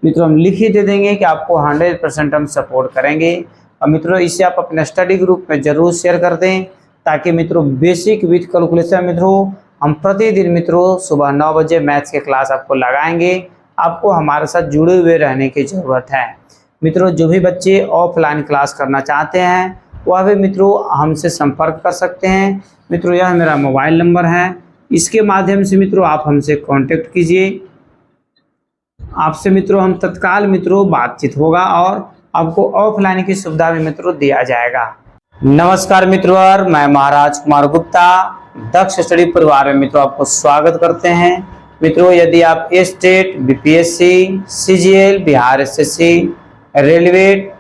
मित्रों हम लिख ही दे देंगे कि आपको 100% हम सपोर्ट करेंगे। और मित्रों इसे आप अपने स्टडी ग्रुप में जरूर शेयर कर दें, ताकि मित्रों बेसिक विथ कैलकुलेशन मित्रों हम प्रतिदिन मित्रों सुबह 9 बजे मैथ्स के क्लास आपको लगाएंगे। आपको हमारे साथ जुड़े हुए रहने की ज़रूरत है। मित्रों जो भी बच्चे ऑफलाइन क्लास करना चाहते हैं वह भी मित्रों हमसे संपर्क कर सकते हैं। मित्रों यह मेरा मोबाइल नंबर है, इसके माध्यम से मित्रों आप हमसे कांटेक्ट कीजिए। आपसे मित्रों हम तत्काल मित्रों बातचीत होगा और आपको ऑफलाइन की सुविधा भी मित्रों दिया जाएगा। नमस्कार मित्रों, मैं महाराज कुमार गुप्ता दक्ष स्टडी परिवार में मित्रों आपको स्वागत करते हैं। मित्रों यदि आप state, BPSC, CGL, Bihar SSC, railway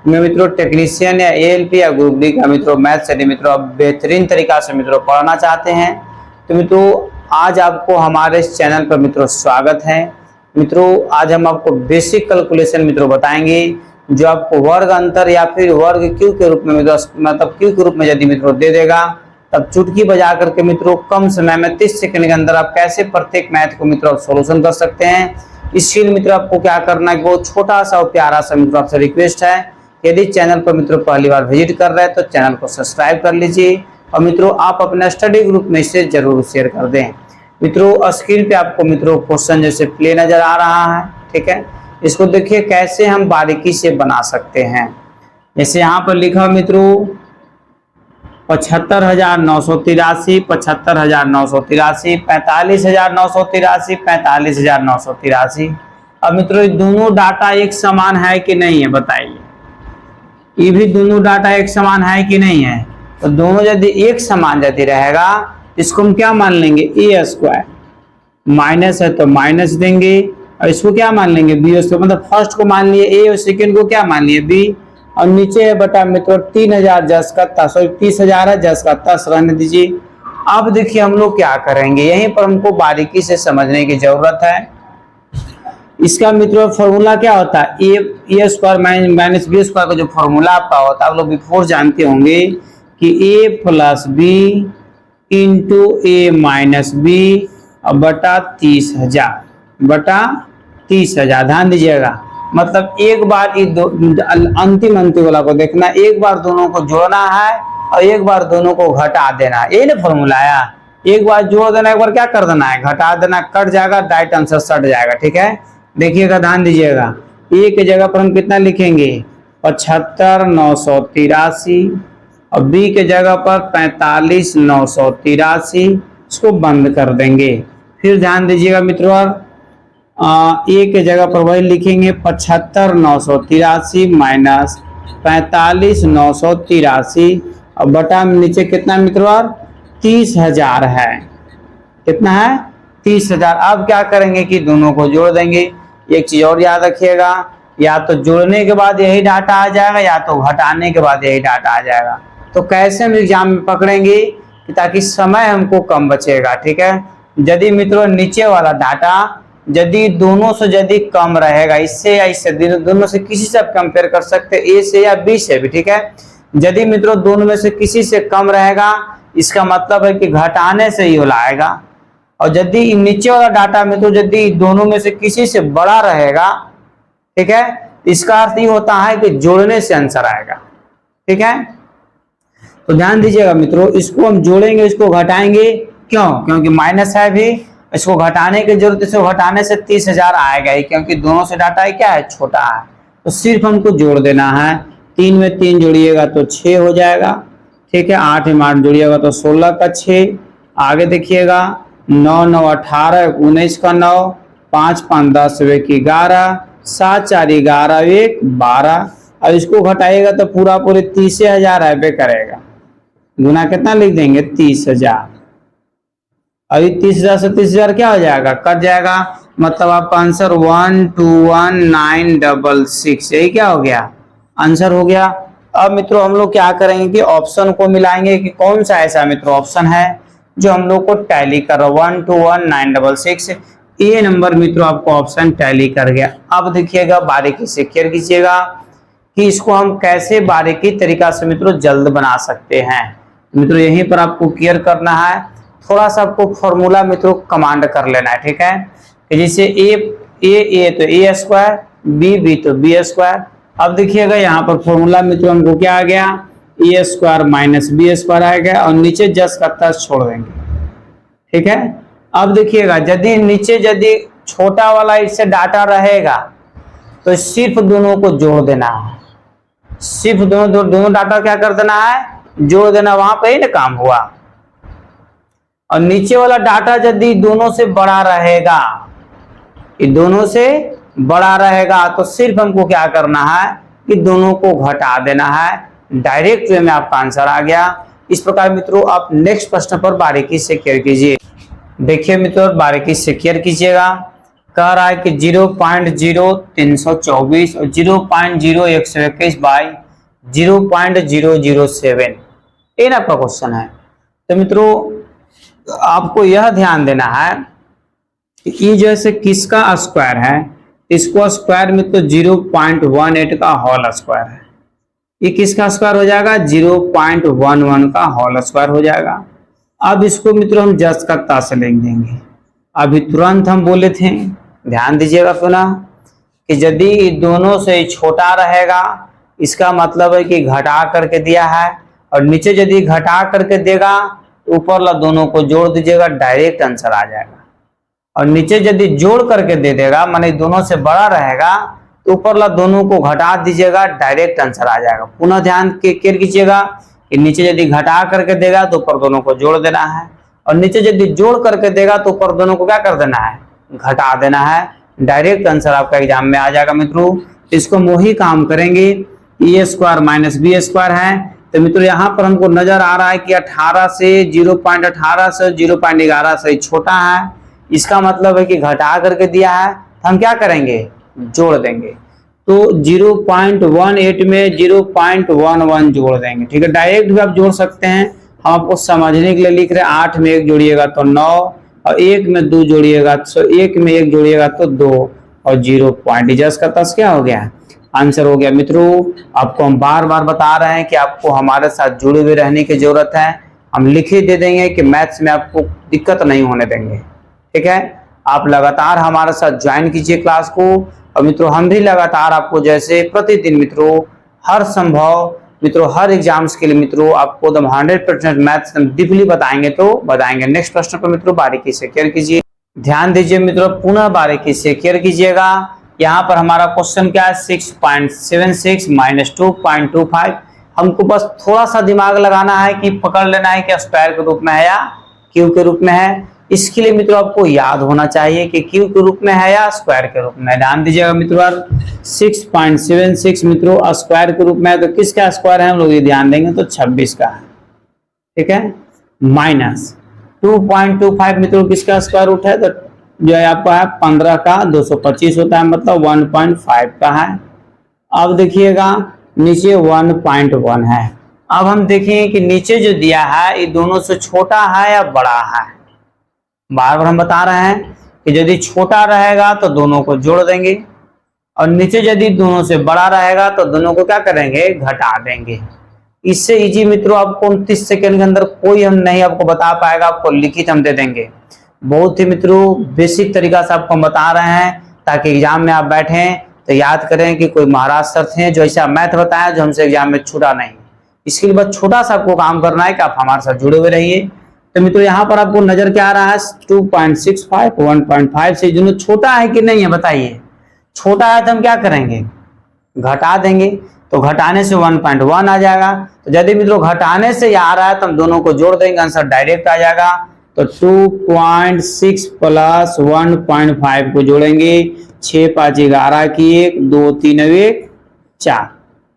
में मित्रों टेक्नीशियन या एएलपी या ग्रुप डी का मित्रों मैथ्स यदि मित्रों आप बेहतरीन तरीका से मित्रों पढ़ना चाहते हैं तो मित्रों आज आपको हमारे इस चैनल पर मित्रों स्वागत है। मित्रों आज हम आपको बेसिक कैलकुलेशन मित्रों बताएंगे, जो आपको वर्ग अंतर या फिर वर्ग क्यू के रूप में मित्रों मतलब क्यू के रूप में यदि मित्रों दे देगा तब चुटकी बजा करके मित्रों कम समय में 30 सेकंड के अंदर आप कैसे प्रत्येक मैथ को मित्रों सोल्यूशन कर सकते हैं। इसके लिए मित्रों आपको क्या करना है, बहुत छोटा सा और प्यारा सा मित्रों आपसे रिक्वेस्ट है, यदि चैनल पर मित्रों पहली बार विजिट कर रहे हैं तो चैनल को सब्सक्राइब कर लीजिए और मित्रों आप अपने स्टडी ग्रुप में इसे जरूर शेयर कर दें। मित्रों स्क्रीन पे आपको मित्रों क्वेश्चन जैसे प्ले नजर आ रहा है, ठीक है। इसको देखिए कैसे हम बारीकी से बना सकते हैं। जैसे यहाँ पर लिखा मित्रों 75,983, 75,983, 45,983, 45,983। अब मित्रों ये दोनों डाटा एक समान है कि नहीं है बताइए। ये भी दोनों डाटा एक समान है कि नहीं है, तो दोनों यदि एक समान यदि रहेगा इसको हम क्या मान लेंगे, ए स्क्वायर, माइनस है तो माइनस देंगे और इसको क्या मान लेंगे, बी स्क्वायर। मतलब फर्स्ट को मान लिए ए और सेकंड को क्या मान लिए बी, और नीचे है बटा मित्रों 3,000 जस का 30,000 है, जस का 10 रहने दीजिए। अब देखिए हम लोग क्या करेंगे, यहीं पर हमको बारीकी से समझने की जरूरत है। इसका मित्रों फॉर्मूला क्या होता है, A square minus B square का जो फॉर्मूला आपका होता है आप लोग बिफोर जानते होंगे कि ए प्लस बी इंटू ए माइनस बी और बटा 30,000 बटा 30,000। ध्यान दीजिएगा, मतलब एक बार अंतिम वाला को देखना, एक बार दोनों को जोड़ना है और एक बार दोनों को घटा देना है। ये ना फॉर्मूला है, एक बार जोड़ देना, एक बार क्या कर देना है घटा देना, कट जाएगा, राइट आंसर सट जाएगा, ठीक है। देखिएगा ध्यान दीजिएगा, ए के जगह पर हम कितना लिखेंगे 75,983 और बी के जगह पर 45,983, इसको बंद कर देंगे। फिर ध्यान दीजिएगा मित्रों ए के जगह पर वही लिखेंगे 75,983 माइनस 45,983 और बटा में नीचे कितना मित्रों 30,000 है, कितना है 30,000। अब क्या करेंगे कि दोनों को जोड़ देंगे। एक चीज और याद रखिएगा, या तो जोड़ने के बाद यही डाटा आ जाएगा या तो घटाने के बाद यही डाटा आ जाएगा। तो कैसे हम एग्जाम में पकड़ेंगे कि ताकि समय हमको कम बचेगा, ठीक है। यदि मित्रों नीचे वाला डाटा यदि दोनों से यदि कम रहेगा, इससे या इससे, दोनों से किसी से आप कंपेयर कर सकते हैं, ए से या बी से भी, ठीक है। यदि मित्रों दोनों में से किसी से कम रहेगा इसका मतलब है कि घटाने से ही लाएगा, और यदि नीचे वाला डाटा मित्रों यदि दोनों में से किसी से बड़ा रहेगा, ठीक है, इसका अर्थ ये होता है कि जोड़ने से आंसर आएगा, ठीक है। तो ध्यान दीजिएगा मित्रों, इसको हम जोड़ेंगे, इसको घटाएंगे, क्यों, क्योंकि माइनस है भी, इसको घटाने की जरूरत, इसको घटाने से 30,000 आएगा ही, क्योंकि दोनों से डाटा है क्या है छोटा है। तो सिर्फ हमको जोड़ देना है, 3 में 3 जोड़िएगा तो 6 हो जाएगा, ठीक है। 8 में 8 जोड़िएगा तो 16 का 6। आगे देखिएगा 9 9 18, 19 का 9, 5 5 10 1 11, 7 4 11 1 12। अब इसको घटाइएगा तो पूरा पूरे 30,000 आए करेगा, गुना कितना लिख देंगे 30,000। अभी 30,000 से 30,000 क्या हो जाएगा, कट जाएगा, मतलब आपका आंसर 121,966, यही क्या हो गया आंसर हो गया। अब मित्रों हम लोग क्या करेंगे कि ऑप्शन को मिलाएंगे कि कौन सा ऐसा मित्रों ऑप्शन है जो हम लोग को टैली कर रहा है। 121,966 ए नंबर मित्रों आपको ऑप्शन टैली कर गया। अब देखिएगा बारीकी से केयर कीजिएगा कि इसको हम कैसे बारीकी तरीका से मित्रों जल्द बना सकते हैं। मित्रों यहीं पर आपको केयर करना है, थोड़ा सा आपको फॉर्मूला मित्रों कमांड कर लेना है, ठीक है। कि जैसे ए ए तो ए स्क्वायर, बी तो बी स्क्वायर। अब देखिएगा यहाँ पर फॉर्मूला मित्रों हमको क्या आ गया, ए स्क्वायर माइनस बी स्क्वायर आ गया और नीचे जस का तस छोड़ देंगे, ठीक है। अब देखिएगा यदि नीचे यदि छोटा वाला इससे डाटा रहेगा तो सिर्फ दोनों को जोड़ देना है, सिर्फ दोनों डाटा क्या कर देना है, जोड़ देना, वहां पे ही ना काम हुआ। और नीचे वाला डाटा यदि दोनों से बड़ा रहेगा, ये दोनों से बड़ा रहेगा तो सिर्फ हमको क्या करना है कि दोनों को घटा देना है। डायरेक्ट वे में आपका आंसर आ गया। इस प्रकार मित्रों आप नेक्स्ट प्रश्न पर बारीकी से केयर कीजिए। देखिए मित्रों बारीकी से केयर कीजिएगा। कह रहा है कि 0.0324 और 0.0121 बाई 0.007 ये ना आपका क्वेश्चन है। तो मित्रों आपको यह ध्यान देना है कि ये जैसे किसका स्क्वायर है, इसको स्क्वायर में तो 0.18 का होल स्क्वायर है, ये किसका स्क्वायर हो जाएगा, 0.11 का होल स्क्वायर हो जाएगा। अब इसको मित्रों हम जस का ताश लिख देंगे। अभी तुरंत हम बोले थे, ध्यान दीजिएगा पुनः, कि यदि दोनों से छोटा रहेगा इसका मतलब है कि घटा करके दिया है, और नीचे यदि घटा करके देगा ऊपर वाला दोनों को जोड़ दीजिएगा, डायरेक्ट आंसर आ जाएगा। और नीचे यदि जोड़ करके दे देगा माने दोनों से बड़ा रहेगा तो ऊपर वाला दोनों को घटा दीजिएगा, डायरेक्ट आंसर आ जाएगा। पुनः ध्यान केयर कीजिएगा कि नीचे यदि घटा करके देगा तो ऊपर दोनों को जोड़ देना है, और नीचे यदि जोड़ करके देगा तो ऊपर दोनों को क्या कर देना है, घटा देना है। डायरेक्ट आंसर आपका एग्जाम में आ जाएगा मित्रों। इसको हम वही काम करेंगे, ए स्क्वायर माइनस बी स्क्वायर है। तो मित्रों यहाँ पर हमको नजर आ रहा है कि 18 से 0.18 से 0.11 से छोटा है, इसका मतलब है कि घटा करके दिया है, तो हम क्या करेंगे, जोड़ देंगे। तो 0.18 में 0.11 जोड़ देंगे, ठीक है। डायरेक्ट भी आप जोड़ सकते हैं, हम आपको समझने के लिए लिख रहे हैं। 8 में 1 जोड़िएगा तो 9, और 1 में 2 जोड़िएगा तो 1 में 1 जोड़िएगा तो 2, और 0 पॉइंट जस का तस क्या हो गया, आंसर हो गया। मित्रों आपको हम बार बार बता रहे हैं कि आपको हमारे साथ जुड़े हुए रहने की जरूरत है। हम लिख ही दे देंगे कि मैथ्स में आपको दिक्कत नहीं होने देंगे, ठीक है। आप लगातार हमारे साथ ज्वाइन कीजिए क्लास को। और मित्रों हम भी लगातार आपको जैसे प्रतिदिन मित्रों हर संभव मित्रों हर एग्जाम्स के लिए मित्रों आपको एकदम 100% मैथ्स डीपली बताएंगे तो बताएंगे। नेक्स्ट प्रश्न पर मित्रों बारीकी से केयर कीजिए, ध्यान दीजिए मित्रों, पुनः बारीकी से केयर कीजिएगा। यहाँ पर हमारा क्वेश्चन क्या है, 6.76 माइनस 2.25। हमको बस थोड़ा सा दिमाग लगाना है कि पकड़ लेना है कि स्क्वायर के रूप में है या क्यूब के रूप में है। इसके लिए मित्रों आपको याद होना चाहिए कि क्यूब के रूप में है या स्क्वायर के रूप में। ध्यान दीजिएगा मित्रों 6.76 मित्रों स्क्वायर के रूप में है, तो किसका स्क्वायर है हम लोग ये ध्यान देंगे तो 26 का है, ठीक है। माइनस 2.25 मित्रों किसका स्क्वायर रूट है, तो जो है आपका है 15 का 225 होता है, मतलब 1.5 का है। अब देखिएगा नीचे 1.1 है। अब हम देखें कि नीचे जो दिया है ये दोनों से छोटा है या बड़ा है। बार बार हम बता रहे हैं कि यदि छोटा रहेगा तो दोनों को जोड़ देंगे, और नीचे यदि दोनों से बड़ा रहेगा तो दोनों को क्या करेंगे, घटा देंगे। इससे इजी मित्रों आपको 29 सेकंड के अंदर कोई हम नहीं आपको बता पाएगा, आपको लिखित हम दे देंगे। बहुत ही मित्रों बेसिक तरीका से आपको हम बता रहे हैं ताकि एग्जाम में आप बैठें तो याद करें कि कोई महाराज सर थे जो ऐसा मैथ बताया जो हमसे एग्जाम में छूटा नहीं। इसके लिए बस छोटा सा आपको काम करना है कि आप हमारे साथ जुड़े हुए रहिए। तो मित्रों यहाँ पर आपको नजर क्या आ रहा है, 2.65 1.5 से दोनों छोटा है कि नहीं है बताइए। छोटा है तो हम क्या करेंगे, घटा देंगे, तो घटाने से 1.1 आ जाएगा। तो यदि मित्रों घटाने से आ रहा है तो हम दोनों को जोड़ देंगे, आंसर डायरेक्ट आ जाएगा। तो 2.6 प्लस 1.5 को जोड़ेंगे, 6 5 11 की 1 2 3 1 4,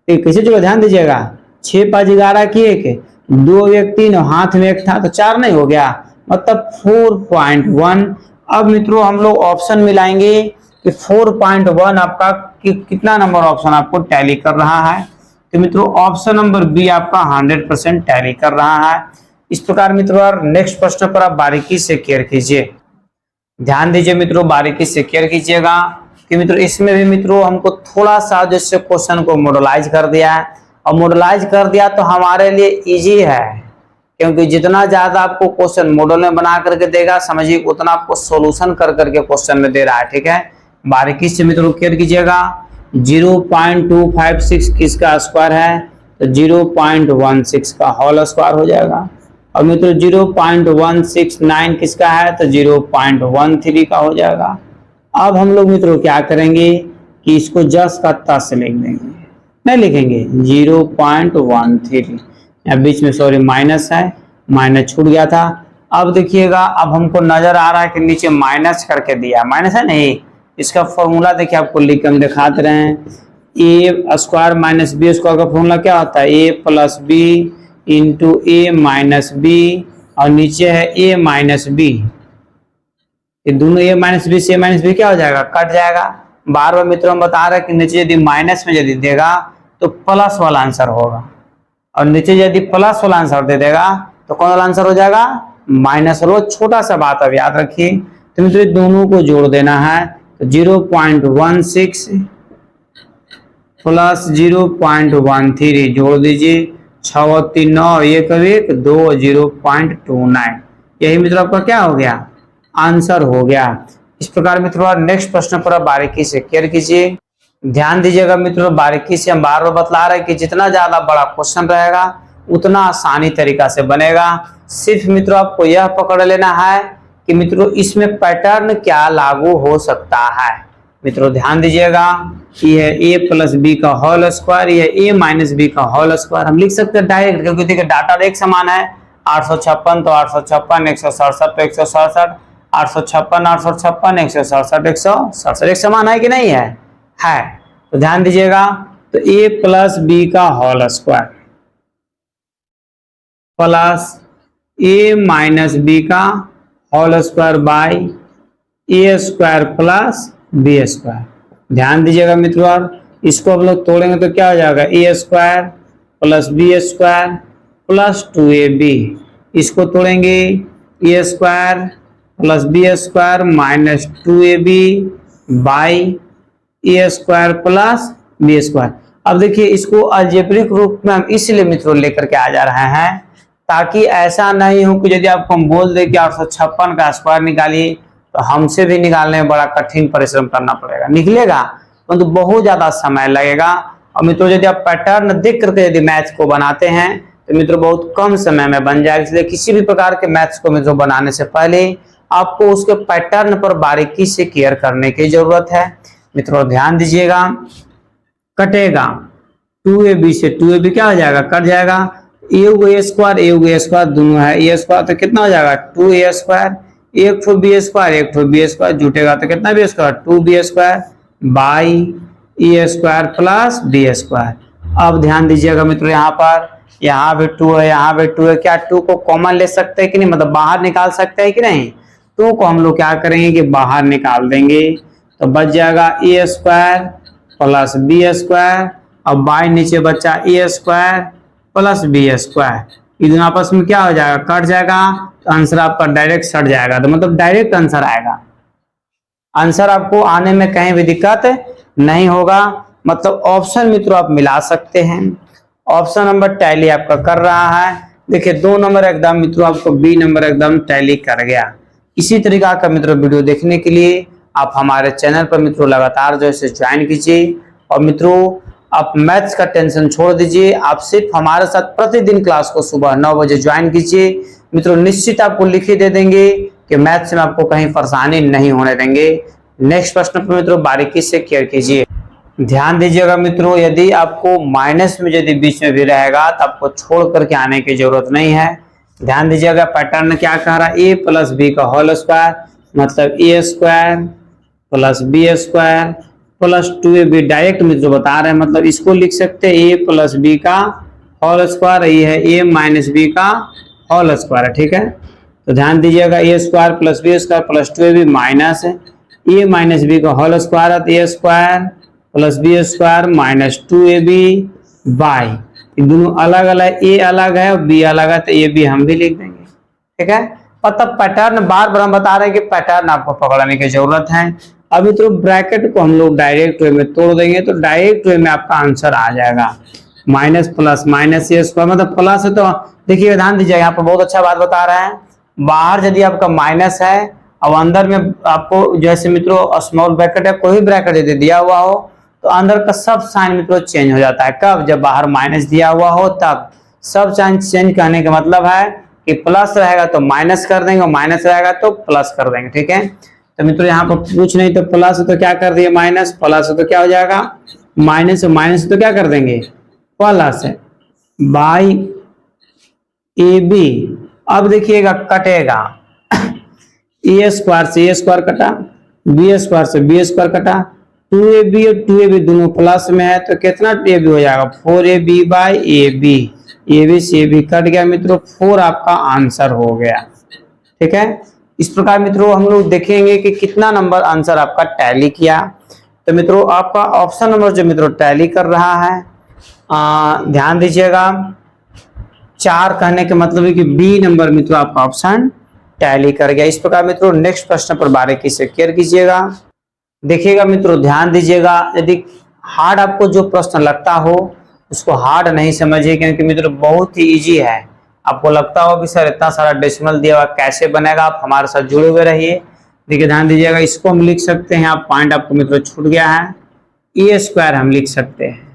कैसे जोड़ो ध्यान दीजिएगा, 6 5 11 की 1 2 1 3 हाथ में 1 था तो 4 नहीं हो गया, मतलब 4.1। अब मित्रों हम लोग ऑप्शन मिलाएंगे कि 4.1 आपका कितना नंबर ऑप्शन आपको टैली कर रहा है। तो मित्रों ऑप्शन नंबर बी आपका 100% टैली कर रहा है। इस प्रकार मित्रों नेक्स्ट प्रश्न पर आप बारीकी से केयर कीजिए, ध्यान दीजिए मित्रों, बारीकी से केयर कीजिएगा कि मित्रों इसमें भी मित्रों हमको थोड़ा सा जैसे क्वेश्चन को मॉडलाइज कर दिया है, और मॉडलाइज कर दिया तो हमारे लिए इजी है, क्योंकि जितना ज्यादा आपको क्वेश्चन मॉडल में बना करके देगा समझिए उतना आपको सॉल्यूशन कर करके क्वेश्चन में दे रहा है, ठीक है। बारीकी से मित्रों केयर कीजिएगा। 0.256 किसका स्क्वायर है, तो 0.16 का होल स्क्वायर हो जाएगा। और मित्रों 0.169 किसका है, तो 0.13 का हो जाएगा। अब हम लोग मित्रों क्या करेंगे कि इसको जस का तस लिख देंगे, नहीं लिखेंगे 0.13, या बीच में सॉरी माइनस है, माइनस छूट गया था। अब देखिएगा, अब हमको नजर आ रहा है कि नीचे माइनस करके दिया, माइनस है नहीं, इसका फॉर्मूला देखिए आपको लिख के हम दिखाते रहे हैं। ए स्क्वायर माइनस बी स्क्वायर का फॉर्मूला क्या होता है, A plus B into A minus B, और नीचे है ए माइनस बी। ये दोनों ए माइनस बी से ए माइनस बी क्या हो जाएगा, कट जाएगा। बार बार मित्रों हम बता रहे हैं कि नीचे यदि माइनस में यदि देगा तो प्लस वाला आंसर होगा, और नीचे यदि प्लस वाला आंसर दे देगा तो कौन वाला आंसर हो जाएगा, माइनस वाला। छोटा सा बात अब याद रखिए, तो मित्रों दोनों को जोड़ देना है, तो 0.16 प्लस 0.13 जोड़ दीजिए, 6 और 3 9, 1 और 1 2, 0.29। यही मित्रों आपका क्या हो गया, आंसर हो गया। इस प्रकार मित्रों नेक्स्ट प्रश्न पर बारीकी से केयर कीजिए, ध्यान दीजिएगा मित्रों। बारीकी से हम बार बार बतला रहे हैं कि जितना ज्यादा बड़ा क्वेश्चन रहेगा उतना आसानी तरीका से बनेगा। सिर्फ मित्रों आपको यह पकड़ लेना है कि मित्रों इसमें पैटर्न क्या लागू हो सकता है। मित्रों ध्यान दीजिएगा, ये ए प्लस बी का होल स्क्वायर, ये ए माइनस बी का होल स्क्वायर हम लिख सकते हैं डायरेक्ट, क्योंकि देखिए डाटा एक समान है। 856 तो 856, 167 तो 167, 856 856, 167 167, एक समान है कि नहीं है, है। तो ध्यान दीजिएगा, तो ए प्लस बी का whole square plus A minus B का whole square by A square plus B square. ध्यान दीजिएगा मित्रों, इसको हम लोग तोड़ेंगे तो क्या हो जाएगा, a square plus B square plus 2ab। इसको तोड़ेंगे, a square plus B square minus 2ab by A square plus B square. अब देखिए इसको अलजेब्रिक रूप में हम इसलिए मित्रों लेकर के आ जा रहे हैं ताकि ऐसा नहीं हो कि यदि आपको हम बोल दे कि 856 का स्क्वायर निकालिए तो हमसे भी निकालने में बड़ा कठिन परिश्रम करना पड़ेगा, निकलेगा परंतु तो बहुत ज्यादा समय लगेगा। और मित्रों यदि आप पैटर्न देख करके यदि मैथ को बनाते हैं तो मित्रों बहुत कम समय में बन जाएगा। इसलिए किसी भी प्रकार के मैथ्स को मित्रों बनाने से पहले आपको उसके पैटर्न पर बारीकी से केयर करने की जरूरत है। मित्रों ध्यान दीजिएगा, कटेगा 2ab से 2ab क्या हो जाएगा, कट जाएगा। ए स्क्वायर दोनों है, ए स्क्वायर तो कितना हो जाएगा 2a स्क्वायर, एक ठो बी स्क्वायर जुटेगा तो कितना B square 2b square by A square plus B square. अब ध्यान दीजिएगा मित्रों, यहाँ भी 2 है, यहाँ भी 2 है, क्या 2 को कॉमन ले सकते हैं कि नहीं, मतलब बाहर निकाल सकते हैं कि नहीं। 2 को हम लोग क्या करेंगे कि बाहर निकाल देंगे, तो बच जाएगा a square plus B square, और बाई नीचे बचा ए स्क्वायर प्लस बी स्क्वायर। ये दोनों आपस में क्या हो जाएगा, कट जाएगा, तो आंसर आपका डायरेक्ट सट जाएगा, तो मतलब डायरेक्ट आंसर आएगा। आंसर आपको आने में कहीं भी दिक्कत नहीं होगा। मतलब ऑप्शन मित्रों आप मिला सकते हैं। ऑप्शन नंबर टैली आपका कर रहा है, देखिए 2 नंबर एकदम मित्रों आपको बी नंबर एकदम टैली कर गया। इसी तरीका का मित्रों वीडियो देखने के लिए आप हमारे चैनल पर मित्रों लगातार जो है ज्वाइन कीजिए। और मित्रों आप मैथ्स का टेंशन छोड़ दीजिए, आप सिर्फ हमारे साथ प्रतिदिन क्लास को सुबह 9 बजे ज्वाइन कीजिए। मित्रों निश्चित आपको लिख ही दे देंगे कि मैथ्स में आपको कहीं परेशानी नहीं होने देंगे। नेक्स्ट प्रश्न पर मित्रों बारीकी से केयर कीजिए, ध्यान दीजिएगा मित्रों। यदि आपको माइनस में यदि बीच में भी रहेगा तो आपको छोड़ करके आने की जरूरत नहीं है। ध्यान दीजिएगा पैटर्न क्या कह रहा है, ए प्लस बी का होल स्क्वायर मतलब A square plus B square plus 2ab direct मित्रों बता रहे हैं, मतलब इसको लिख सकते हैं ए प्लस बी का होल स्क्वायर, ये है ए माइनस बी का होल स्क्वायर, ठीक है। तो ध्यान दीजिएगा A square plus B square plus 2ab minus A minus B का होल स्क्वायर है A square plus B square minus 2ab by, दोनों अलग अलग, ए अलग है और बी अलग है तो ए बी हम भी लिख देंगे, ठीक है। मतलब पैटर्न बार बार हम बता रहे हैं कि पैटर्न आपको पकड़ने की जरूरत है। अब मित्रों ब्रैकेट को हम लोग डायरेक्ट वे में तोड़ देंगे तो डायरेक्ट वे में आपका आंसर आ जाएगा, माइनस प्लस माइनस ए स्क्वायर मतलब प्लस है। तो देखिए ध्यान दीजिएगा, यहाँ पर बहुत अच्छा बात बता रहे हैं, बाहर यदि आपका माइनस है अब अंदर में आपको जैसे मित्रों स्मॉल ब्रैकेट या कोई ब्रैकेट यदि दिया हुआ हो तो अंदर का सब साइन मित्रों चेंज हो जाता है। कब? जब बाहर माइनस दिया हुआ हो तब। सब साइन चेंज करने का मतलब है कि प्लस रहेगा तो माइनस कर देंगे और माइनस रहेगा तो प्लस कर देंगे। ठीक है, तो मित्रों यहाँ पर कुछ नहीं तो प्लस तो क्या कर दिए माइनस, प्लस तो क्या हो जाएगा माइनस, माइनस तो क्या कर देंगे प्लस बाई ए बी। अब देखिएगा कटेगा ए स्क्वायर से ए स्क्वायर कटा, बी स्क्वायर से बी स्क्वायर कटा, 2ab और 2ab दोनों प्लस में है तो कितना ab हो जाएगा 4ab by A B. A B से भी कट गया मित्रों, 4 आपका आंसर हो गया। ठीक है, इस प्रकार मित्रों हम लोग देखेंगे कि कितना नंबर आंसर आपका टैली किया। तो मित्रों आपका ऑप्शन नंबर जो मित्रों टैली कर रहा है, ध्यान दीजिएगा 4 कहने के मतलब है कि बी नंबर मित्रों आपका ऑप्शन टैली कर गया। इस प्रकार मित्रों नेक्स्ट प्रश्न पर बारीकी से केयर कीजिएगा। देखिएगा मित्रों ध्यान दीजिएगा, यदि हार्ड आपको जो प्रश्न लगता हो उसको हार्ड नहीं समझिए, क्योंकि मित्रों बहुत ही इजी है। आपको लगता हो कि सर इतना सारा डेसिमल दिया हुआ कैसे बनेगा, आप हमारे साथ जुड़े हुए रहिए। देखिए ध्यान दीजिएगा, इसको हम लिख सकते हैं, आप पॉइंट आपको मित्रों छूट गया है, ए स्क्वायर हम लिख सकते हैं।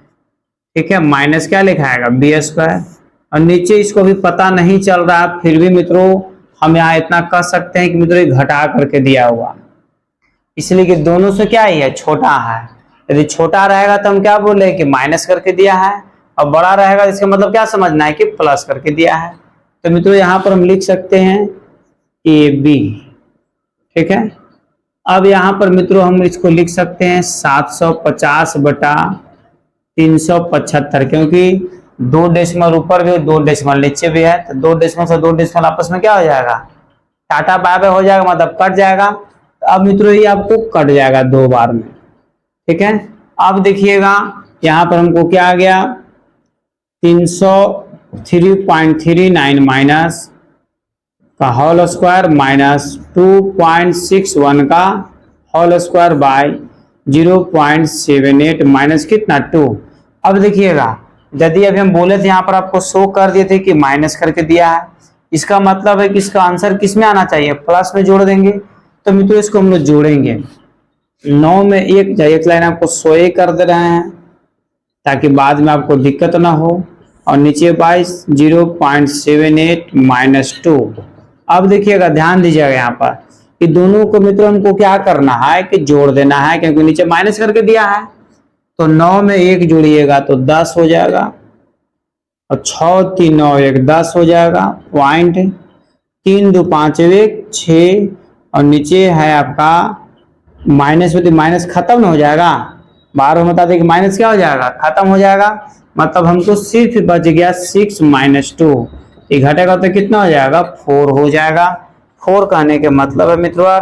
ठीक है, माइनस क्या लिखाएगा बी स्क्वायर, और नीचे इसको भी पता नहीं चल रहा फिर भी मित्रों हम यहाँ इतना कह सकते हैं कि मित्रों ये घटा करके दिया हुआ, इसलिए कि दोनों से क्या ही है छोटा है। यदि छोटा रहेगा तो हम क्या बोले कि माइनस करके दिया है, और बड़ा रहेगा इसका मतलब क्या समझना है कि प्लस करके दिया है। तो मित्रों यहाँ पर हम लिख सकते हैं ए बी। ठीक है, अब यहाँ पर मित्रों हम इसको लिख सकते हैं 750 बटा 375, क्योंकि 2 डेसिमल ऊपर भी 2 डेसिमल नीचे भी है, तो 2 डेसिमल से 2 डेसिमल आपस में क्या हो जाएगा टाटा बाय बाय हो जाएगा, मतलब कट जाएगा। तो अब मित्रों ये आपको कट जाएगा 2 बार में। ठीक है, अब देखिएगा यहाँ पर हमको क्या आ गया 303.39 माइनस का होल स्क्वायर माइनस 2.61 का होल स्क्वायर बाय 0.78 माइनस कितना 2। अब देखिएगा यदि अभी हम बोले थे यहाँ पर आपको शो कर दिए थे कि माइनस करके दिया है, इसका मतलब है कि इसका आंसर किस में आना चाहिए प्लस में जोड़ देंगे। तो मित्रों इसको हम लोग जोड़ेंगे 9 में एक लाइन आपको 100 कर दे रहे हैं ताकि बाद में आपको दिक्कत ना हो, और नीचे 0.78 माइनस 2। अब देखिएगा ध्यान दीजिएगा यहाँ पर कि दोनों को मित्रों हमको क्या करना है कि जोड़ देना है, क्योंकि नीचे माइनस करके दिया है। तो 9 में 1 जोड़िएगा तो 10 हो जाएगा, और 6 3 9 1 10 हो जाएगा, पॉइंट 3 2 5 1 6, और नीचे है आपका माइनस में, तो माइनस खत्म हो जाएगा। 12 बता दें कि माइनस क्या हो जाएगा खत्म हो जाएगा, मतलब हमको सिर्फ बच गया 6 माइनस 2, ये घटेगा तो कितना हो जाएगा 4 हो जाएगा। 4 कहने के मतलब है मित्रों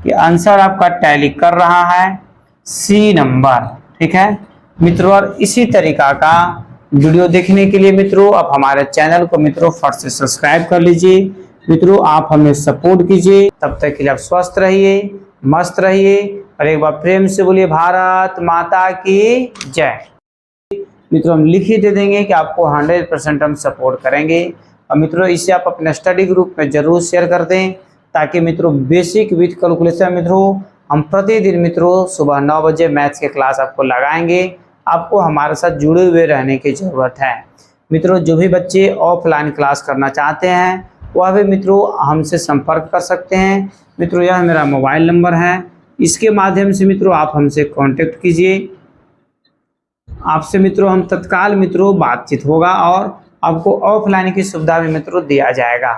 कि आंसर आपका टैली कर रहा है सी नंबर। ठीक है मित्रों, इसी तरीका का वीडियो देखने के लिए मित्रों आप हमारे चैनल को मित्रों फट से सब्सक्राइब कर लीजिए। मित्रों आप हमें सपोर्ट कीजिए, तब तक के लिए आप स्वस्थ रहिए, मस्त रहिए, और एक बार प्रेम से बोलिए भारत माता की जय। मित्रों हम लिख ही दे देंगे कि आपको 100% हम सपोर्ट करेंगे, और मित्रों इसे आप अपने स्टडी ग्रुप में जरूर शेयर कर दें, ताकि मित्रों बेसिक विथ कैलकुलेशन मित्रों हम प्रतिदिन मित्रों सुबह 9 बजे मैथ्स के क्लास आपको लगाएंगे। आपको हमारे साथ जुड़े हुए रहने की ज़रूरत है। मित्रों जो भी बच्चे ऑफलाइन क्लास करना चाहते हैं वह भी मित्रों हमसे संपर्क कर सकते हैं। मित्रों यह मेरा मोबाइल नंबर है, इसके माध्यम से मित्रों आप हमसे कांटेक्ट कीजिए। आपसे मित्रों हम तत्काल मित्रों बातचीत होगा, और आपको ऑफलाइन की सुविधा भी मित्रों दिया जाएगा।